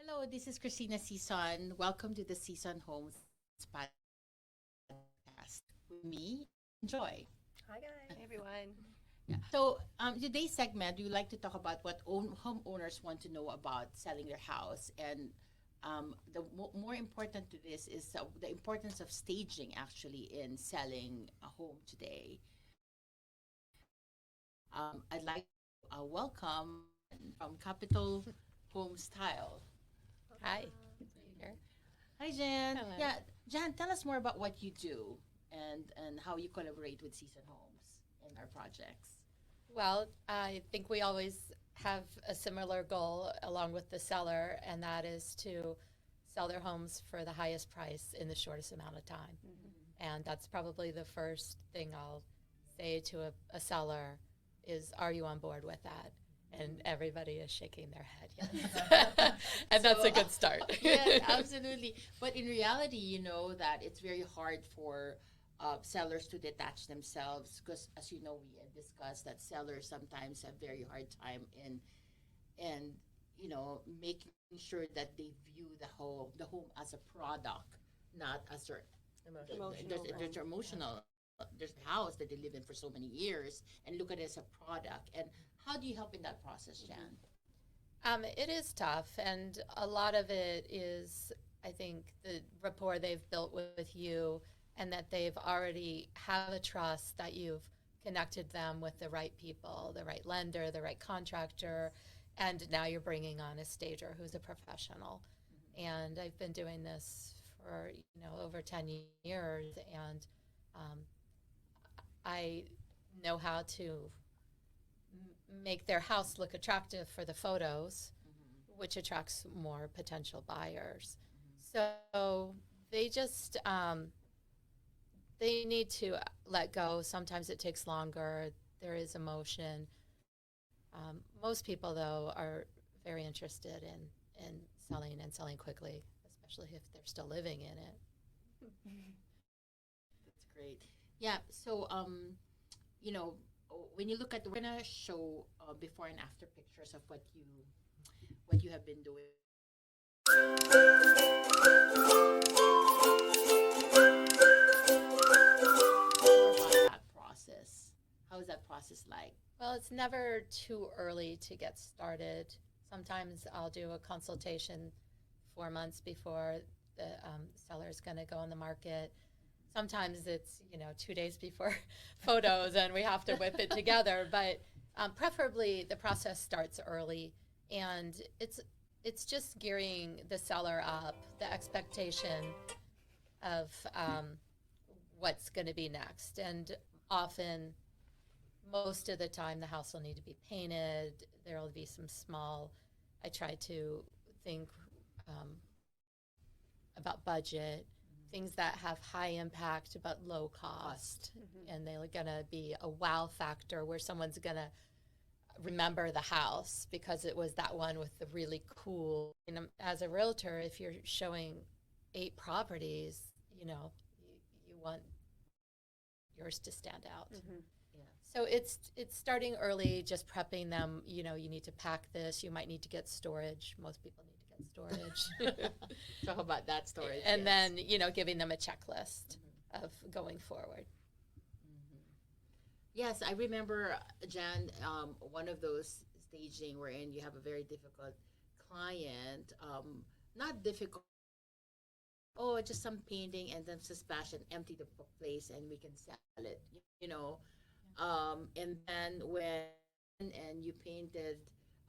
Hello, this is Christina Sison. Welcome to the Sison Homes podcast with me, Joy. Hi guys. Hey everyone. Yeah. So, today's segment, we would like to talk about what homeowners want to know about selling their house, and the more important to this is the importance of staging actually in selling a home today. I'd like to welcome from Capital Home Style. Hi. Hello. Here. Hi, Jan. Hello. Yeah, Jan, tell us more about what you do and how you collaborate with Season Homes in our projects. Well, I think we always have a similar goal along with the seller, and that is to sell their homes for the highest price in the shortest amount of time. And that's probably the first thing I'll say to a seller is, are you on board with that? And everybody is shaking their head, yes. And that's a good start. Yeah, absolutely. But in reality, you know that it's very hard for sellers to detach themselves because, as you know, we had discussed that sellers sometimes have very hard time in making sure that they view the home as a product, not as their there's emotional. There's a house that they live in for so many years, and look at it as a product. And how do you help in that process, Jan? It is tough, and a lot of it is, I think, the rapport they've built with you, and that they've already have a trust that you've connected them with the right people, the right lender, the right contractor, and now you're bringing on a stager who's a professional. And I've been doing this for over 10 years, and um, I know how to make their house look attractive for the photos, which attracts more potential buyers. So they just they need to let go. Sometimes it takes longer. There is emotion. Most people, though, are very interested in selling and selling quickly, especially if they're still living in it. That's great. Yeah. So, when you look at, we're gonna show before and after pictures of what you have been doing. More about that process. How is that process like? Well, it's never too early to get started. Sometimes I'll do a consultation 4 months before the seller is going to go on the market. Sometimes it's 2 days before photos, and we have to whip it together. But preferably, the process starts early, and it's just gearing the seller up, the expectation of what's going to be next, and often most of the time the house will need to be painted. There will be some small, I try to think about budget, things that have high impact but low cost. And they're going to be a wow factor where someone's going to remember the house because it was that one with the really cool. As a realtor, if you're showing 8 properties, you want yours to stand out. So it's starting early, just prepping them. You need to pack this. You might need to get storage. Most people need to get storage. Talk about that story. And yes. then, giving them a checklist of going forward. Yes, I remember, Jan, one of those staging wherein you have a very difficult client, not difficult, oh, just some painting and then just splash and empty the place and we can sell it. And then and you painted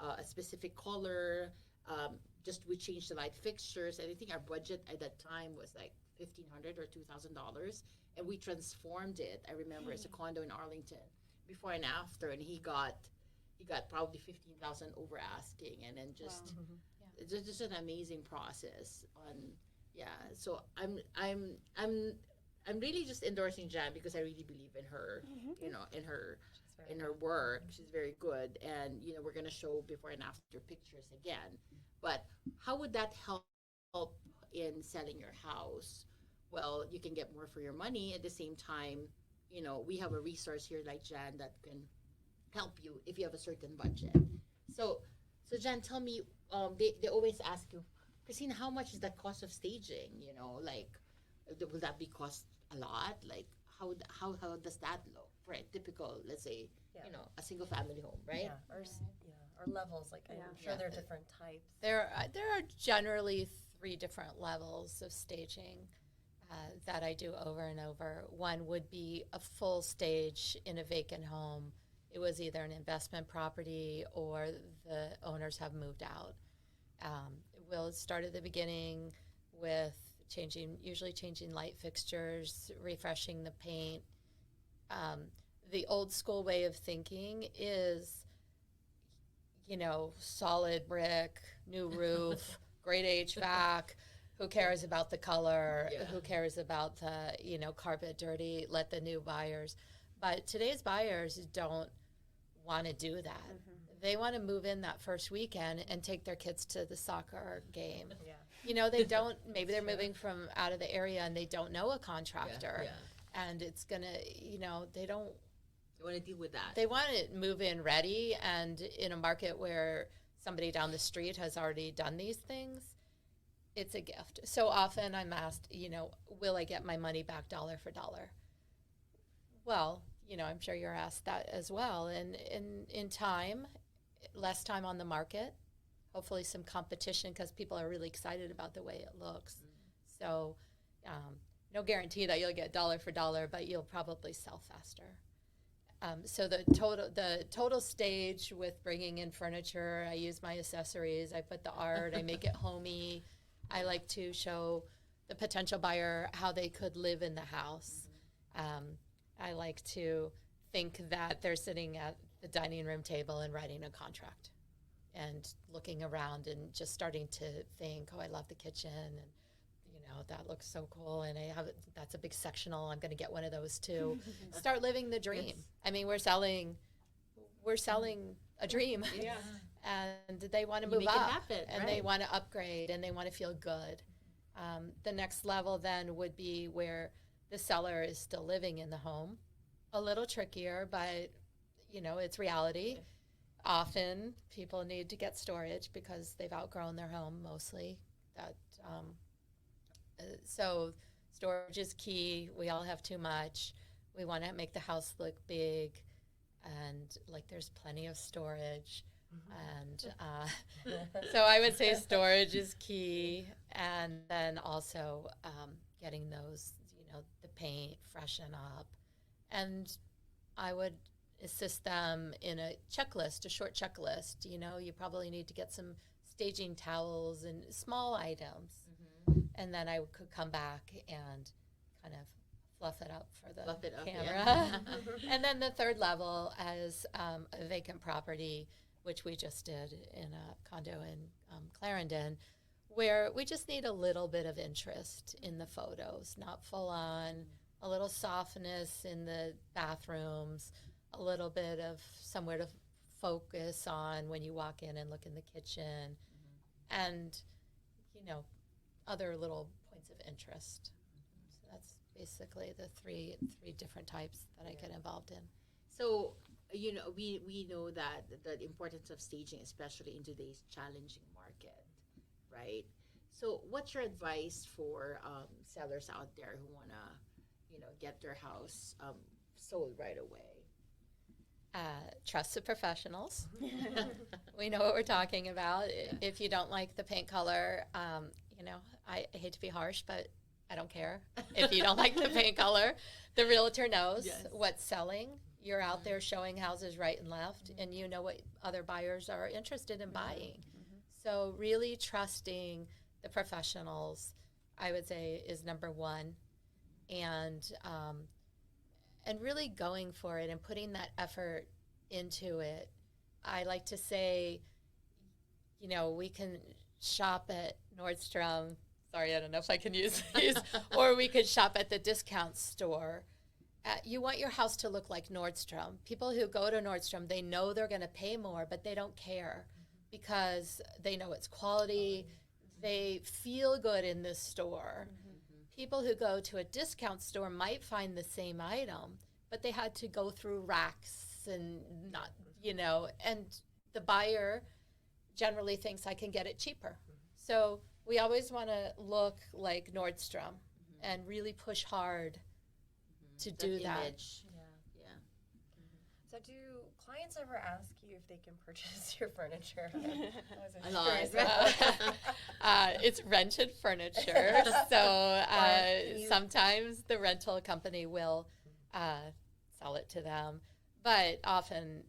a specific color, just we changed the light fixtures, and I think our budget at that time was like $1,500 or $2,000, and we transformed it. I remember it's a condo in Arlington, before and after, and he got probably 15,000 over asking, and then just it's just an amazing process. So I'm really just endorsing Jan because I really believe in her, in her work. She's very good, and we're gonna show before and after pictures again. But how would that help in selling your house? Well, you can get more for your money. At the same time, we have a resource here like Jan that can help you if you have a certain budget. So Jan, tell me, they always ask you, Christine, how much is the cost of staging? Like, will that be cost a lot? Like, how does that look for a typical, let's say, a single family home, right? Or levels. Like I'm sure there are different types. There are generally 3 different levels of staging that I do over and over. One would be a full stage in a vacant home. It was either an investment property or the owners have moved out. We'll start at the beginning with usually changing light fixtures, refreshing the paint. The old school way of thinking is, solid brick, new roof, great HVAC. Who cares about the color? Yeah. Who cares about the, carpet dirty? Let the new buyers. But today's buyers don't want to do that. Mm-hmm. They want to move in that first weekend and take their kids to the soccer game. Yeah. They don't, maybe they're moving from out of the area and they don't know a contractor. Yeah. And it's going to, they don't. They want to deal with that. They want to move in ready, and in a market where somebody down the street has already done these things, it's a gift. So often I'm asked, will I get my money back dollar for dollar? Well, I'm sure you're asked that as well. And in time, less time on the market, hopefully some competition because people are really excited about the way it looks. Mm-hmm. So no guarantee that you'll get dollar for dollar, but you'll probably sell faster. So the total stage with bringing in furniture, I use my accessories, I put the art, I make it homey. I like to show the potential buyer how they could live in the house. I like to think that they're sitting at the dining room table and writing a contract and looking around and just starting to think, oh, I love the kitchen, and that looks so cool, and that's a big sectional. I'm going to get one of those too. Start living the dream. Yes. I mean, we're selling a dream. Yeah. And they want to move make up, it happen, and right. They want to upgrade, and they want to feel good. The next level then would be where the seller is still living in the home. A little trickier, but it's reality. Okay. Often people need to get storage because they've outgrown their home mostly. So storage is key. We all have too much. We want to make the house look big, and like there's plenty of storage. And so I would say storage is key, and then also getting those, the paint freshen up. And I would assist them in a short checklist. You probably need to get some staging towels and small items. And then I could come back and kind of fluff it up for the camera. Yeah. And then the third level as a vacant property, which we just did in a condo in Clarendon, where we just need a little bit of interest in the photos, not full on, a little softness in the bathrooms, a little bit of somewhere to focus on when you walk in and look in the kitchen, and, other little points of interest. So that's basically the three different types that I get involved in. So, we know that the importance of staging, especially in today's challenging market, right? So what's your advice for sellers out there who want to, get their house sold right away? Trust the professionals. We know what we're talking about. If you don't like the paint color, I hate to be harsh, but I don't care. If you don't like the paint color, the realtor knows what's selling. You're out there showing houses right and left, and you know what other buyers are interested in buying. So really trusting the professionals, I would say, is number one. And really going for it and putting that effort into it. I like to say, we can shop at Nordstrom. Sorry, I don't know if I can use these. Or we could shop at the discount store. You want your house to look like Nordstrom. People who go to Nordstrom, they know they're going to pay more, but they don't care because they know it's quality. They feel good in this store. People who go to a discount store might find the same item, but they had to go through racks and not, and the buyer generally thinks I can get it cheaper. So we always want to look like Nordstrom and really push hard to do that. Image. Yeah. Yeah. So do clients ever ask you if they can purchase your furniture? A lot. It's rented furniture, so you- sometimes the rental company will sell it to them, but often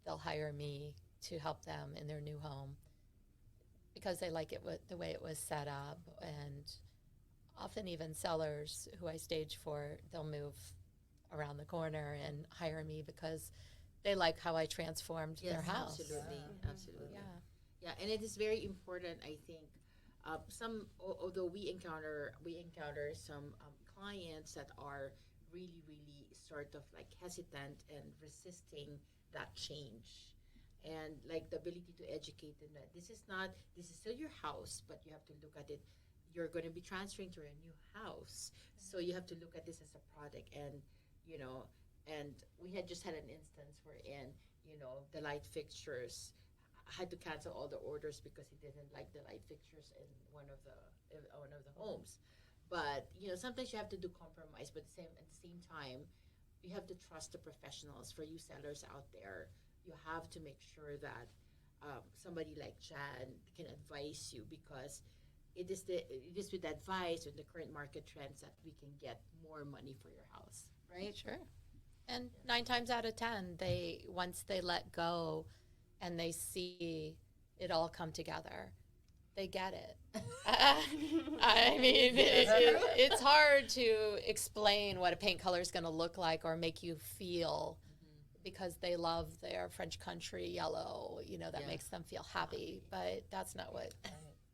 they'll hire me to help them in their new home because they like it the way it was set up. And often even sellers who I stage for, they'll move around the corner and hire me because they like how I transformed Yes, their house. absolutely, Yeah. absolutely. Yeah. Yeah, and it is very important. I think although we encounter some clients that are really sort of like hesitant and resisting that change, and like the ability to educate them that this is still your house, but you have to look at it. You're going to be transferring to a new house, so you have to look at this as a product, and you know, and we had just had an instance wherein the light fixtures had to cancel all the orders because he didn't like the light fixtures in one of the homes. But sometimes you have to do compromise, but at the same time, you have to trust the professionals. For you sellers out there, you have to make sure that somebody like Jan can advise you, because it is with advice with the current market trends that we can get more money for your house, right? Sure. And 9 times out of 10, once they let go and they see it all come together, they get it. I mean, it's hard to explain what a paint color is going to look like or make you feel, because they love their French country yellow, that makes them feel happy. But that's not what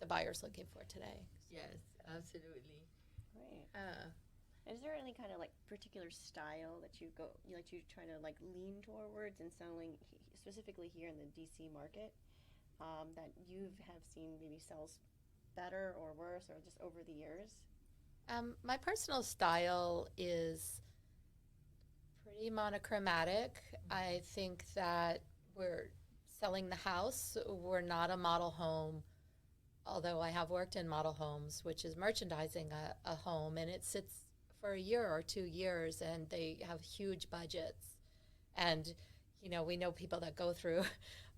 the buyer's looking for today. Yes, absolutely. Right. Is there any kind of like particular style that you try to like lean towards in selling specifically here in the DC market that you have seen maybe sells better or worse or just over the years? My personal style is pretty monochromatic. I think that we're selling the house. We're not a model home, although I have worked in model homes, which is merchandising a home, and it sits for a year or 2 years, and they have huge budgets. And, we know people that go through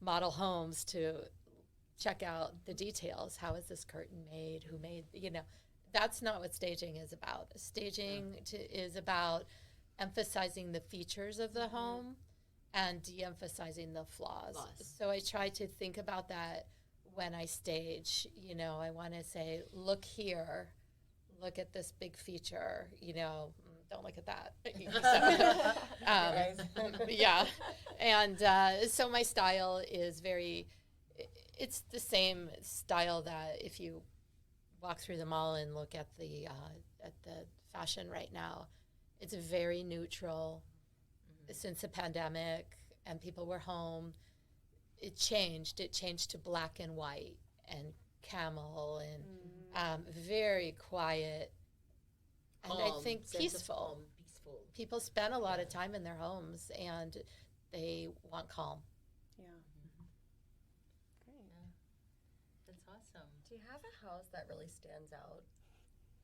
model homes to check out the details. How is this curtain made? Who made, that's not what staging is about. Staging is about emphasizing the features of the home and de-emphasizing the flaws. So I try to think about that when I stage. I want to say, look here, look at this big feature, don't look at that. Yeah. And so my style is it's the same style that if you walk through the mall and look at the fashion right now, it's very neutral. Since the pandemic and people were home, it changed to black and white and camel and very quiet. And I think peaceful. People spend a lot of time in their homes and they want calm. Yeah. Great. That's awesome. Do you have a house that really stands out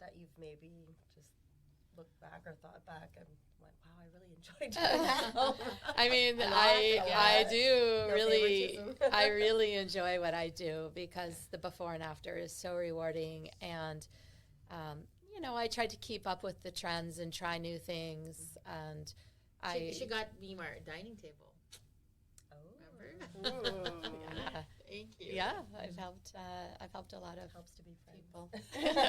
that you've maybe just looked back or thought back and went, wow, I really enjoyed that? I mean, I do really, I really enjoy what I do because the before and after is so rewarding. And, I try to keep up with the trends and try new things. And she got me my dining table. Oh. Remember? Yeah. Thank you. Yeah, I've helped a lot of Helps to be people. friends.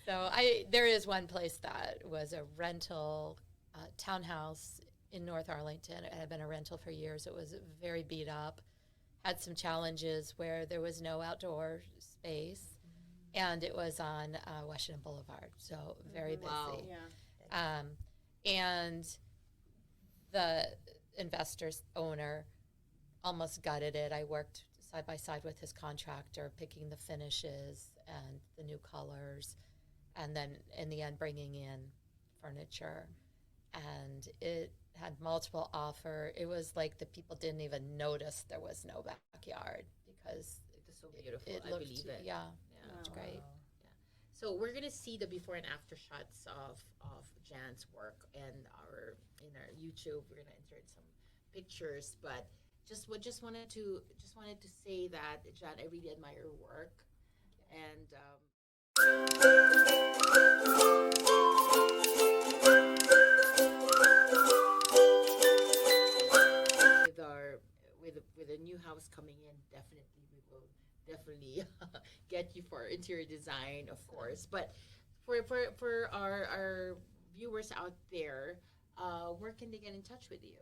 So there is one place that was a rental townhouse in North Arlington. It had been a rental for years. It was very beat up, had some challenges where there was no outdoor space, and it was on Washington Boulevard, so very busy. Wow. Yeah. And the investor's owner almost gutted it. I worked side by side with his contractor, picking the finishes and the new colors, and then in the end bringing in furniture. And it had multiple offer. It was like the people didn't even notice there was no backyard because so beautiful. it I looked, believe it. yeah, Yeah. it's great. So we're gonna see the before and after shots of Jan's work and our in our YouTube. We're gonna insert some pictures, but just wanted to say that Jan, I really admire your work, and with our with a new house coming in, definitely we will definitely get you for interior design, of course. But for our viewers out there, where can they get in touch with you?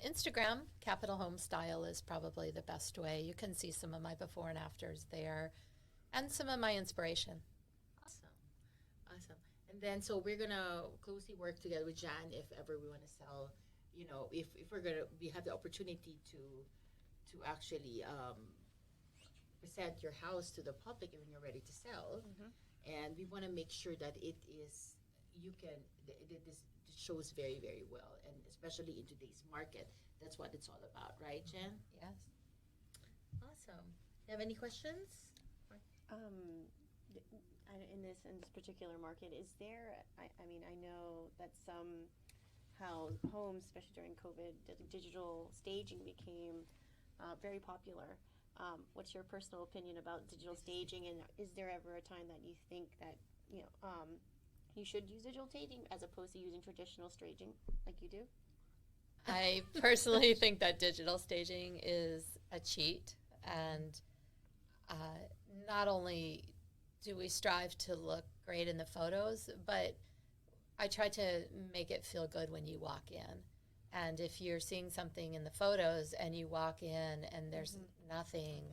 Instagram, Capital Home Style is probably the best way. You can see some of my before and afters there and some of my inspiration. Awesome, awesome. And then so we're gonna closely work together with Jan if ever we want to sell. If we have the opportunity to actually present your house to the public when you're ready to sell, and we want to make sure that it is this shows very, very well, and especially in today's market, that's what it's all about, right, Jen? Yes. Awesome. You have any questions? In this particular market, is there? I mean, I know that some homes, especially during COVID, digital staging became very popular. What's your personal opinion about digital staging, and is there ever a time that you think that you should use digital staging as opposed to using traditional staging like you do? I personally think that digital staging is a cheat, and not only do we strive to look great in the photos, but I try to make it feel good when you walk in. And if you're seeing something in the photos and you walk in and there's nothing,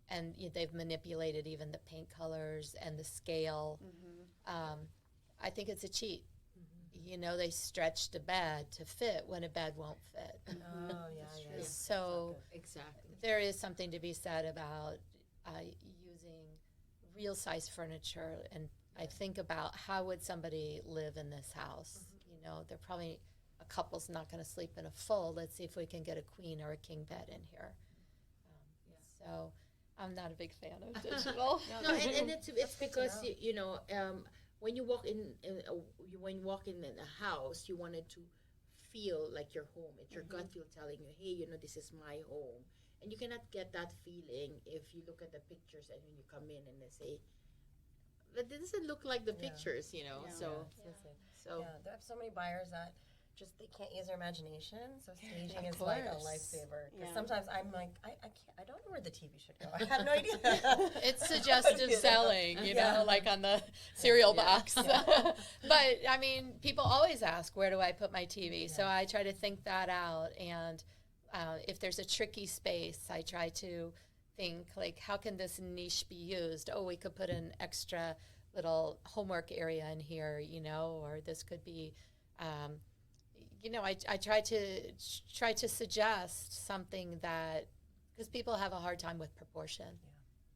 and they've manipulated even the paint colors and the scale, I think it's a cheat. They stretched a bed to fit when a bed won't fit. Oh, yeah. So Exactly. there is something to be said about using real size furniture, and I think about how would somebody live in this house. They're probably a couple's not going to sleep in a full. Let's see if we can get a queen or a king bed in here. So I'm not a big fan of digital. No, and it's because when you walk in a house, you wanted to feel like your home. It's your gut feel telling you, hey, this is my home. And you cannot get that feeling if you look at the pictures and when you come in and they say, but it doesn't look like the pictures, So there are so many buyers that just they can't use their imagination. So staging Of is like a course. lifesaver. Because Yeah. sometimes I'm like, I can't. I don't know where the TV should go. I have no idea. It's suggestive selling, like on the cereal box. But I mean, people always ask, where do I put my TV? So I try to think that out. And if there's a tricky space, I try to think, like, how can this niche be used? Oh, we could put an extra little homework area in here, or this could be, I try to suggest something that, because people have a hard time with proportion.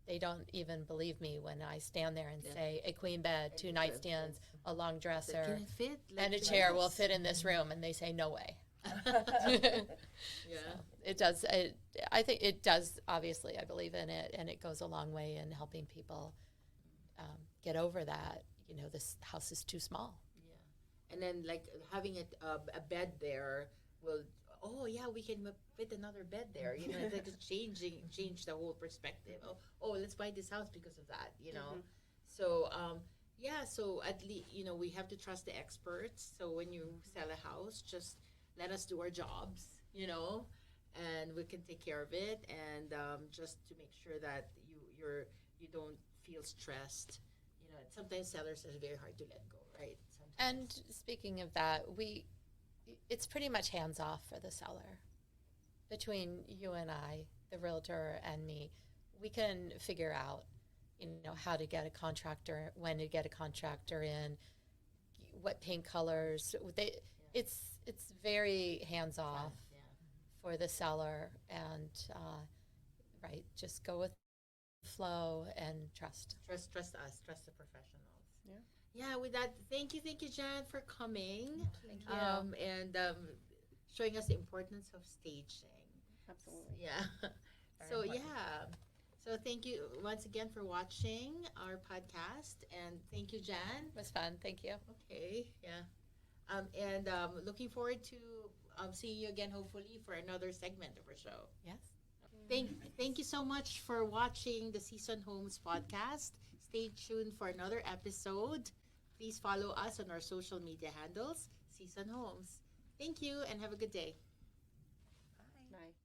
They don't even believe me when I stand there and say a queen bed, 2 nightstands, a long dresser, can it fit? and a chair will fit in this room, and they say no way. It does. I think it does. Obviously, I believe in it, and it goes a long way in helping people get over that. This house is too small. And then like having a bed there will, we can fit another bed there. It's like change the whole perspective. Oh, let's buy this house because of that. So so at least we have to trust the experts. So when you sell a house, just let us do our jobs. And we can take care of it, and just to make sure that you don't feel stressed. Sometimes sellers are very hard to let go, right? And speaking of that, it's pretty much hands off for the seller. Between you and I, the realtor, and me, we can figure out, how to get a contractor, when to get a contractor in, what paint colors. It's very hands off for the seller, and just go with the flow and trust. Trust us, trust the professionals. Yeah, with that, thank you, Jan, for coming. Thank you. And showing us the importance of staging. Absolutely. Yeah. So thank you once again for watching our podcast, and thank you, Jan. It was fun. Thank you. Okay, yeah. And looking forward to seeing you again, hopefully, for another segment of our show. Yes. Thank you so much for watching the Season Homes podcast. Stay tuned for another episode. Please follow us on our social media handles, Season Homes. Thank you and have a good day. Bye. Bye.